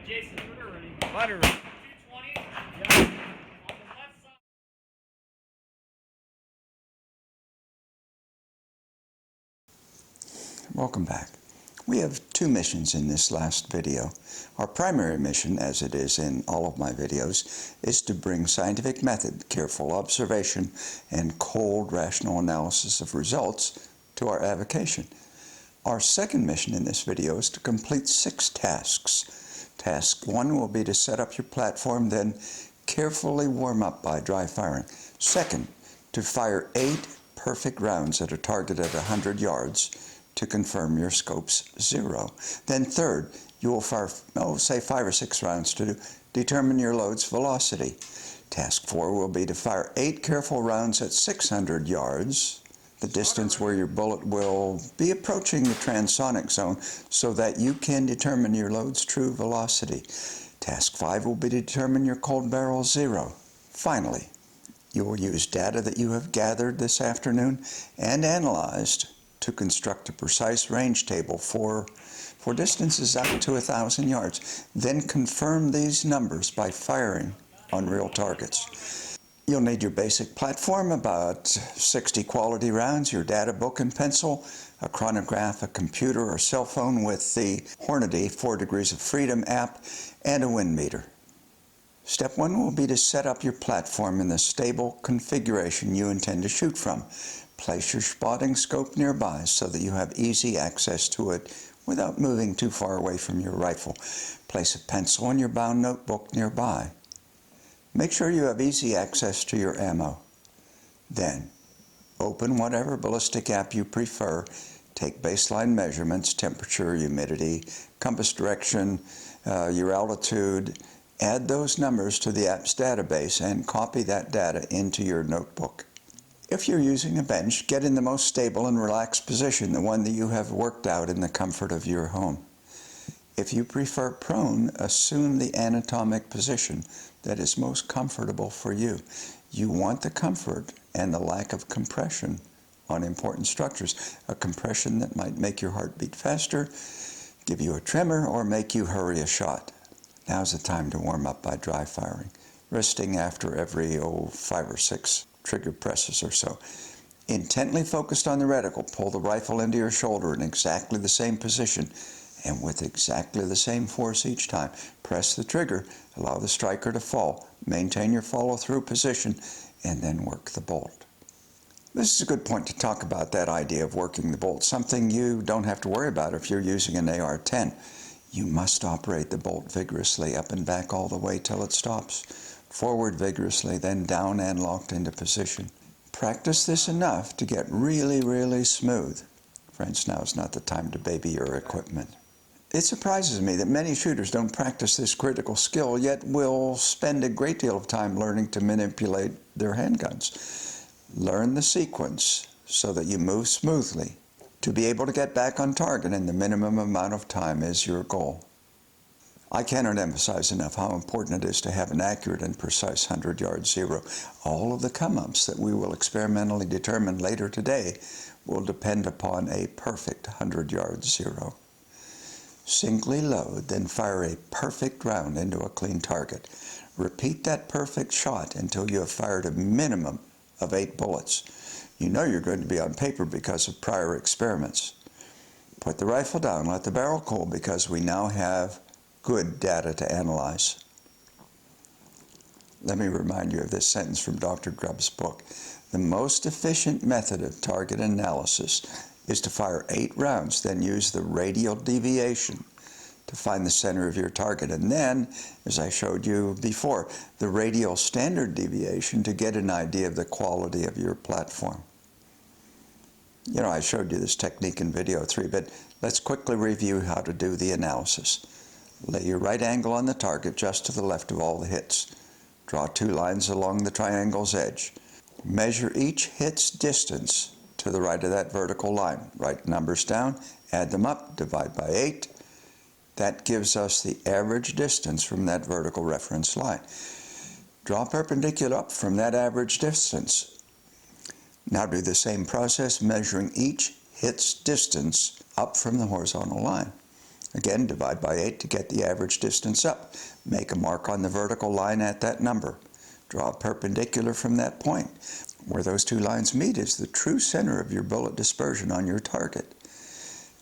Jason, when you're ready. Butter. 220. Yeah. On the left side. Welcome back. We have two missions in this last video. Our primary mission, as it is in all of my videos, is to bring scientific method, careful observation, and cold, rational analysis of results to our avocation. Our second mission in this video is to complete 6 tasks. Task 1 will be to set up your platform, then carefully warm up by dry firing. Second, to fire 8 perfect rounds at a target at 100 yards to confirm your scope's 0. Then third, you will fire, say 5 or 6 rounds to determine your load's velocity. Task 4 will be to fire 8 careful rounds at 600 yards, the distance where your bullet will be approaching the transonic zone, so that you can determine your load's true velocity. Task 5 will be to determine your cold barrel 0. Finally, you will use data that you have gathered this afternoon and analyzed to construct a precise range table for distances up to 1,000 yards. Then confirm these numbers by firing on real targets. You'll need your basic platform, about 60 quality rounds, your data book and pencil, a chronograph, a computer or cell phone with the Hornady 4 Degrees of Freedom app, and a wind meter. Step 1 will be to set up your platform in the stable configuration you intend to shoot from. Place your spotting scope nearby so that you have easy access to it without moving too far away from your rifle. Place a pencil in your bound notebook nearby. Make sure you have easy access to your ammo. Then, open whatever ballistic app you prefer. Take baseline measurements, temperature, humidity, compass direction, your altitude. Add those numbers to the app's database and copy that data into your notebook. If you're using a bench, get in the most stable and relaxed position, the one that you have worked out in the comfort of your home. If you prefer prone, assume the anatomic position that is most comfortable for you. You want the comfort and the lack of compression on important structures, a compression that might make your heart beat faster, give you a tremor, or make you hurry a shot. Now's the time to warm up by dry firing, resting after every 5 or 6 trigger presses or so. Intently focused on the reticle, pull the rifle into your shoulder in exactly the same position and with exactly the same force each time. Press the trigger, allow the striker to fall, maintain your follow-through position, and then work the bolt. This is a good point to talk about that idea of working the bolt, something you don't have to worry about if you're using an AR-10. You must operate the bolt vigorously up and back all the way till it stops. Forward vigorously, then down and locked into position. Practice this enough to get really, really smooth. Friends, now is not the time to baby your equipment. It surprises me that many shooters don't practice this critical skill, yet will spend a great deal of time learning to manipulate their handguns. Learn the sequence so that you move smoothly. To be able to get back on target in the minimum amount of time is your goal. I cannot emphasize enough how important it is to have an accurate and precise 100-yard 0. All of the come-ups that we will experimentally determine later today will depend upon a perfect 100-yard 0. Singly load, then fire a perfect round into a clean target. Repeat that perfect shot until you have fired a minimum of 8 bullets. You know you're going to be on paper because of prior experiments. Put the rifle down, let the barrel cool, because we now have good data to analyze. Let me remind you of this sentence from Dr. Grubb's book. The most efficient method of target analysis is to fire 8 rounds, then use the radial deviation to find the center of your target, and then, as I showed you before, the radial standard deviation to get an idea of the quality of your platform. You know, I showed you this technique in video 3, but let's quickly review how to do the analysis. Lay your right angle on the target just to the left of all the hits. Draw 2 lines along the triangle's edge. Measure each hit's distance to the right of that vertical line. Write numbers down, add them up, divide by 8. That gives us the average distance from that vertical reference line. Draw perpendicular up from that average distance. Now do the same process, measuring each hit's distance up from the horizontal line. Again, divide by 8 to get the average distance up. Make a mark on the vertical line at that number. Draw a perpendicular from that point. Where those two lines meet is the true center of your bullet dispersion on your target.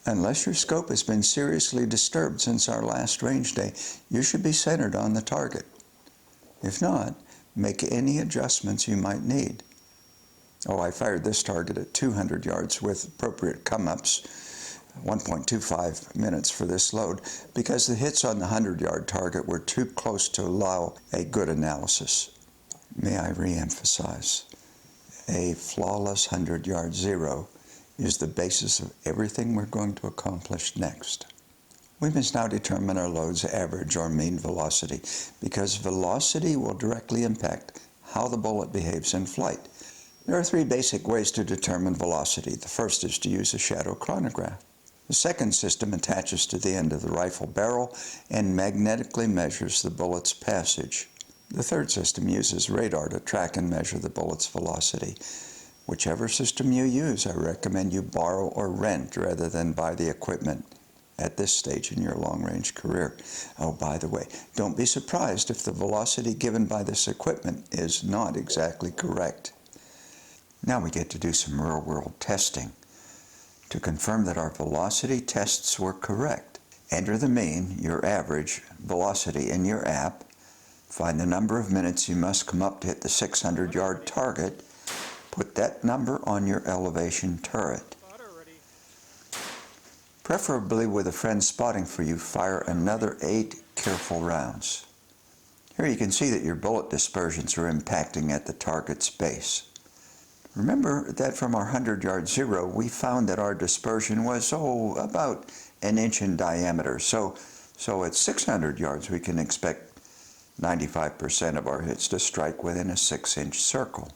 Unless your scope has been seriously disturbed since our last range day, you should be centered on the target. If not, make any adjustments you might need. Oh, I fired this target at 200 yards with appropriate come-ups, 1.25 minutes for this load, because the hits on the 100-yard target were too close to allow a good analysis. May I re-emphasize, a flawless 100-yard zero is the basis of everything we're going to accomplish next. We must now determine our load's average or mean velocity, because velocity will directly impact how the bullet behaves in flight. There are three basic ways to determine velocity. The first is to use a shadow chronograph. The second system attaches to the end of the rifle barrel and magnetically measures the bullet's passage. The third system uses radar to track and measure the bullet's velocity. Whichever system you use, I recommend you borrow or rent rather than buy the equipment at this stage in your long-range career. Oh, by the way, don't be surprised if the velocity given by this equipment is not exactly correct. Now we get to do some real-world testing to confirm that our velocity tests were correct. Enter the mean, your average, velocity in your app. Find the number of minutes you must come up to hit the 600-yard target. Put that number on your elevation turret. Preferably with a friend spotting for you, fire another 8 careful rounds. Here you can see that your bullet dispersions are impacting at the target's base. Remember that from our 100-yard zero, we found that our dispersion was, about an inch in diameter. So at 600 yards, we can expect 95% of our hits to strike within a 6-inch circle.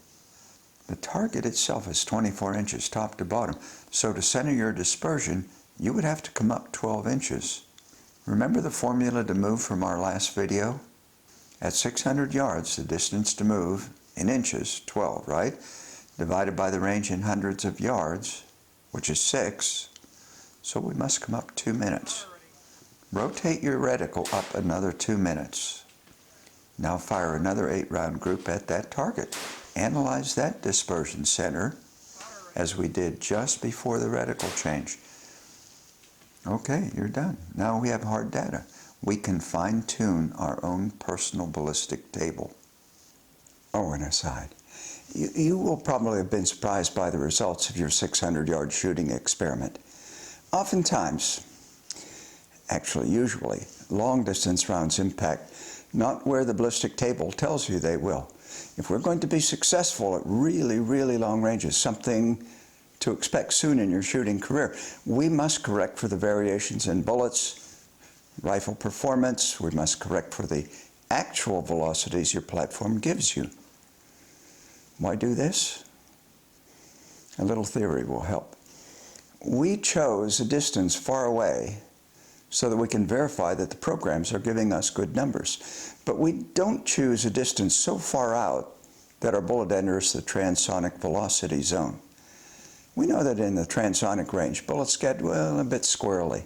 The target itself is 24 inches top to bottom, so to center your dispersion, you would have to come up 12 inches. Remember the formula to move from our last video? At 600 yards, the distance to move in inches, 12, right? Divided by the range in hundreds of yards, which is 6, so we must come up 2 minutes. Rotate your reticle up another 2 minutes. Now fire another 8-round group at that target. Analyze that dispersion center as we did just before the reticle change. Okay, you're done. Now we have hard data. We can fine-tune our own personal ballistic table. Oh, an aside. You will probably have been surprised by the results of your 600-yard shooting experiment. Oftentimes, actually usually, long-distance rounds impact not where the ballistic table tells you they will. If we're going to be successful at really, really long ranges, something to expect soon in your shooting career, we must correct for the variations in bullets, rifle performance. We must correct for the actual velocities your platform gives you. Why do this? A little theory will help. We chose a distance far away so that we can verify that the programs are giving us good numbers. But we don't choose a distance so far out that our bullet enters the transonic velocity zone. We know that in the transonic range, bullets get, a bit squirrely.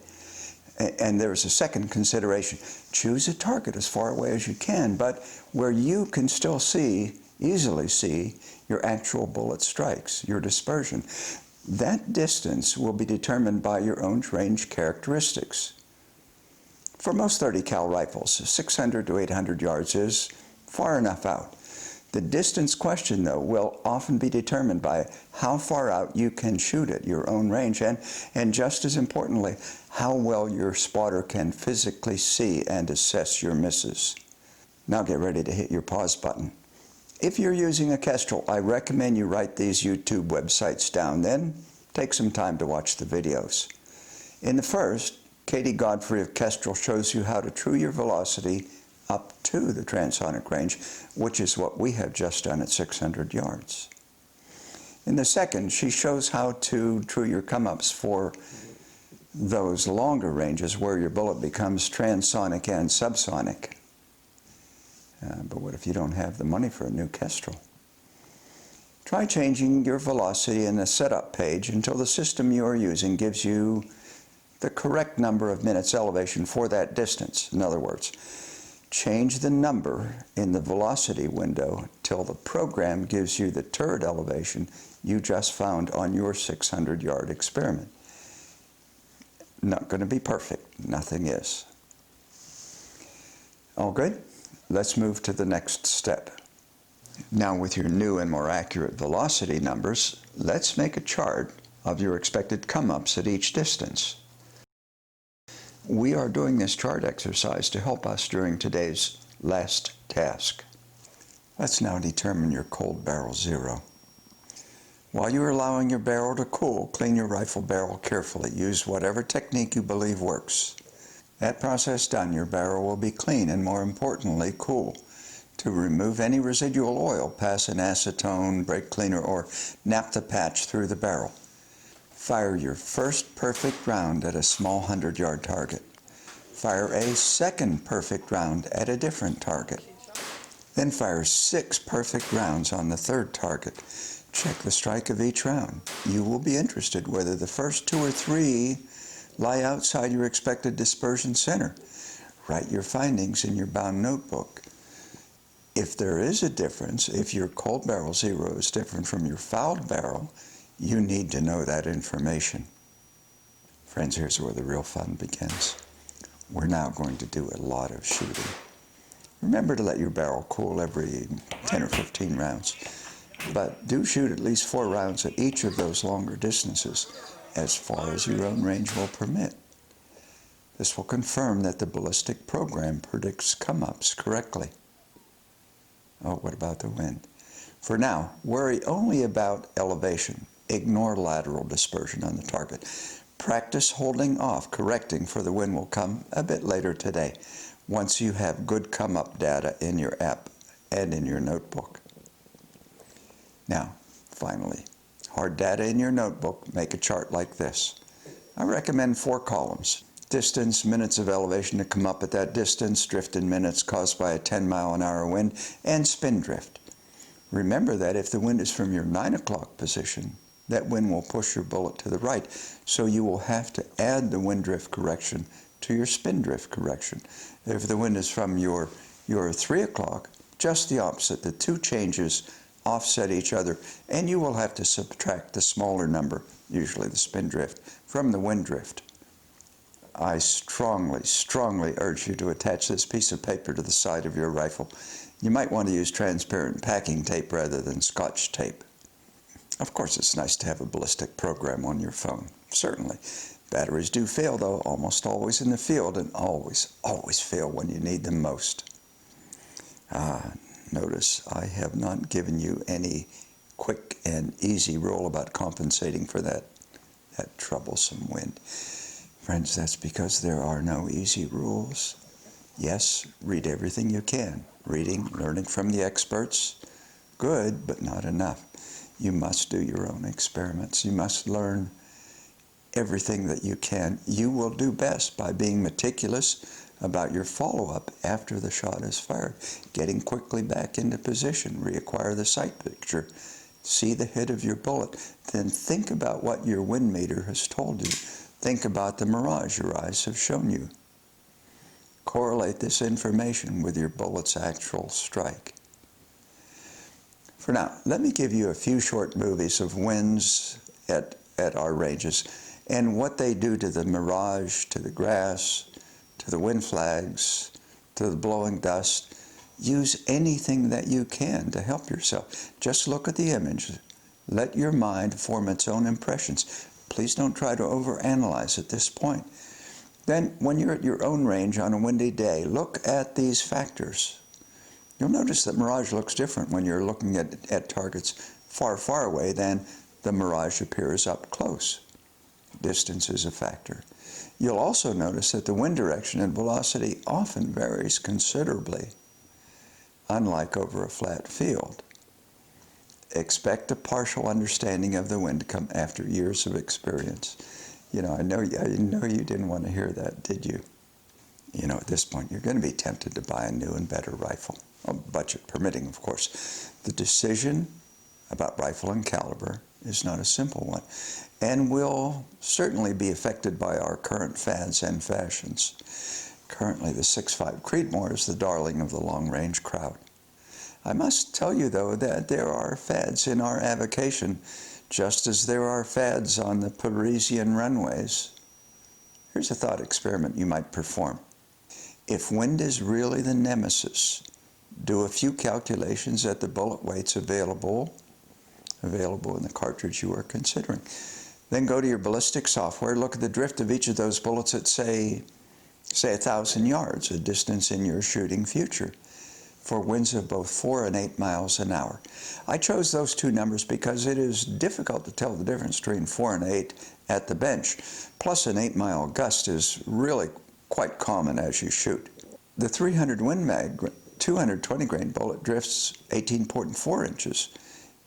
And there's a second consideration. Choose a target as far away as you can, but where you can still easily see your actual bullet strikes, your dispersion. That distance will be determined by your own range characteristics. For most 30 cal rifles, 600 to 800 yards is far enough out. The distance question, though, will often be determined by how far out you can shoot at your own range and just as importantly, how well your spotter can physically see and assess your misses. Now get ready to hit your pause button. If you're using a Kestrel, I recommend you write these YouTube websites down, then take some time to watch the videos. In the first, Katie Godfrey of Kestrel shows you how to true your velocity up to the transonic range, which is what we have just done at 600 yards. In the second, she shows how to true your come-ups for those longer ranges where your bullet becomes transonic and subsonic. But what if you don't have the money for a new Kestrel? Try changing your velocity in the setup page until the system you are using gives you the correct number of minutes elevation for that distance. In other words, change the number in the velocity window till the program gives you the turret elevation you just found on your 600-yard experiment. Not going to be perfect. Nothing is. All good? Let's move to the next step. Now, with your new and more accurate velocity numbers, let's make a chart of your expected come-ups at each distance. We are doing this chart exercise to help us during today's last task. Let's now determine your cold barrel zero. While you are allowing your barrel to cool, clean your rifle barrel carefully. Use whatever technique you believe works. That process done, your barrel will be clean and, more importantly, cool. To remove any residual oil, pass an acetone, brake cleaner, or naphtha patch through the barrel. Fire your first perfect round at a small 100-yard target. Fire a second perfect round at a different target. Then fire 6 perfect rounds on the third target. Check the strike of each round. You will be interested whether the first 2 or 3 lie outside your expected dispersion center. Write your findings in your bound notebook. If there is a difference, if your cold barrel zero is different from your fouled barrel, you need to know that information. Friends, here's where the real fun begins. We're now going to do a lot of shooting. Remember to let your barrel cool every 10 or 15 rounds, but do shoot at least 4 rounds at each of those longer distances, as far as your own range will permit. This will confirm that the ballistic program predicts come-ups correctly. Oh, what about the wind? For now, worry only about elevation. Ignore lateral dispersion on the target. Practice holding off, correcting, for the wind will come a bit later today, once you have good come-up data in your app and in your notebook. Now, finally, hard data in your notebook, make a chart like this. I recommend 4 columns. Distance, minutes of elevation to come up at that distance, drift in minutes caused by a 10-mile-an-hour wind, and spin drift. Remember that if the wind is from your 9 o'clock position, that wind will push your bullet to the right, so you will have to add the wind drift correction to your spin drift correction. If the wind is from your 3 o'clock, just the opposite. The 2 changes offset each other, and you will have to subtract the smaller number, usually the spin drift, from the wind drift. I strongly, strongly urge you to attach this piece of paper to the side of your rifle. You might want to use transparent packing tape rather than Scotch tape. Of course, it's nice to have a ballistic program on your phone, certainly. Batteries do fail, though, almost always in the field, and always, always fail when you need them most. Notice I have not given you any quick and easy rule about compensating for that troublesome wind. Friends, that's because there are no easy rules. Yes, read everything you can. Reading, learning from the experts, good, but not enough. You must do your own experiments. You must learn everything that you can. You will do best by being meticulous about your follow-up after the shot is fired. Getting quickly back into position, reacquire the sight picture, see the hit of your bullet, then think about what your wind meter has told you. Think about the mirage your eyes have shown you. Correlate this information with your bullet's actual strike. For now, let me give you a few short movies of winds at our ranges and what they do to the mirage, to the grass, to the wind flags, to the blowing dust. Use anything that you can to help yourself. Just look at the image. Let your mind form its own impressions. Please don't try to overanalyze at this point. Then, when you're at your own range on a windy day, look at these factors. You'll notice that mirage looks different when you're looking at targets far, far away than the mirage appears up close. Distance is a factor. You'll also notice that the wind direction and velocity often varies considerably, unlike over a flat field. Expect a partial understanding of the wind to come after years of experience. I know you didn't want to hear that, did you? At this point, you're going to be tempted to buy a new and better rifle. Well, budget permitting, of course. The decision about rifle and caliber is not a simple one, and will certainly be affected by our current fads and fashions. Currently, the 6.5 Creedmoor is the darling of the long-range crowd. I must tell you, though, that there are fads in our avocation, just as there are fads on the Parisian runways. Here's a thought experiment you might perform. If wind is really the nemesis, do a few calculations at the bullet weights available in the cartridge you are considering. Then go to your ballistic software, look at the drift of each of those bullets at, say 1,000 yards, a distance in your shooting future, for winds of both 4 and 8 miles an hour. I chose those two numbers because it is difficult to tell the difference between 4 and 8 at the bench. Plus, an 8-mile gust is really quite common as you shoot. The 300 Win Mag 220 grain bullet drifts 18.4 inches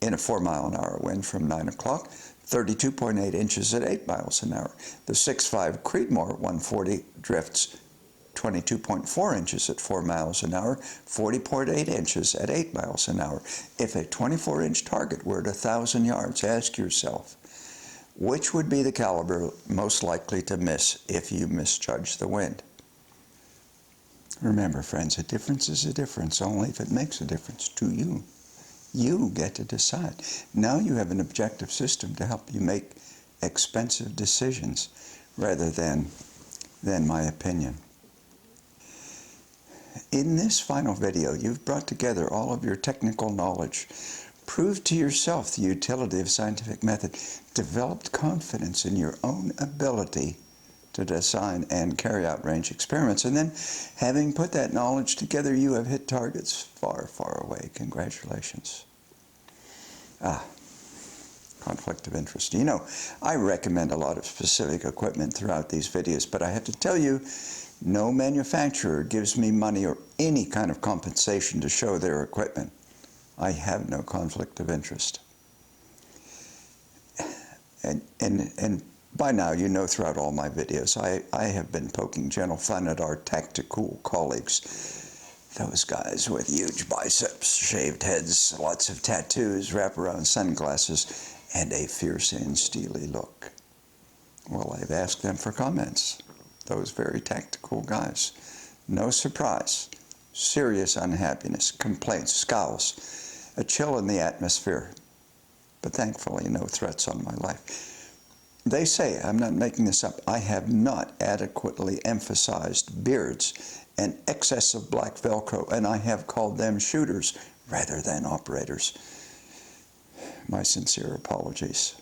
in a 4-mile-an-hour wind from 9 o'clock, 32.8 inches at 8 miles an hour. The 6.5 Creedmoor 140 drifts 22.4 inches at 4 miles an hour, 40.8 inches at 8 miles an hour. If a 24-inch target were at 1,000 yards, ask yourself, which would be the caliber most likely to miss if you misjudge the wind? Remember, friends, a difference is a difference only if it makes a difference to you. You get to decide. Now you have an objective system to help you make expensive decisions rather than my opinion. In this final video, you've brought together all of your technical knowledge, proved to yourself the utility of scientific method, developed confidence in your own ability to design and carry out range experiments, and then, having put that knowledge together, you have hit targets far, far away. Congratulations. Conflict of interest. You know, I recommend a lot of specific equipment throughout these videos, but I have to tell you, no manufacturer gives me money or any kind of compensation to show their equipment. I have no conflict of interest. And by now, you know throughout all my videos, I have been poking gentle fun at our tactical colleagues. Those guys with huge biceps, shaved heads, lots of tattoos, wraparound sunglasses, and a fierce and steely look. Well, I've asked them for comments. Those very tactical guys. No surprise. Serious unhappiness, complaints, scowls, a chill in the atmosphere. But thankfully, no threats on my life. They say, I'm not making this up, I have not adequately emphasized beards and excess of black Velcro, and I have called them shooters rather than operators. My sincere apologies.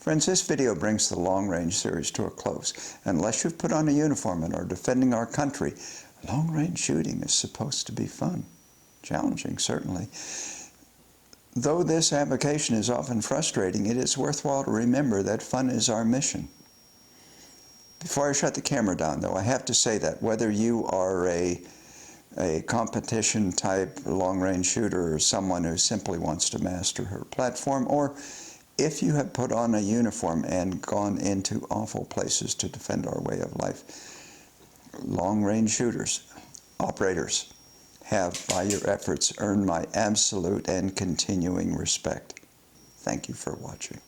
Friends, this video brings the long-range series to a close. Unless you've put on a uniform and are defending our country, long-range shooting is supposed to be fun. Challenging, certainly. Though this avocation is often frustrating, it is worthwhile to remember that fun is our mission. Before I shut the camera down, though, I have to say that whether you are a competition-type long-range shooter or someone who simply wants to master her platform, or if you have put on a uniform and gone into awful places to defend our way of life, long-range shooters, operators, have, by your efforts, earned my absolute and continuing respect. Thank you for watching.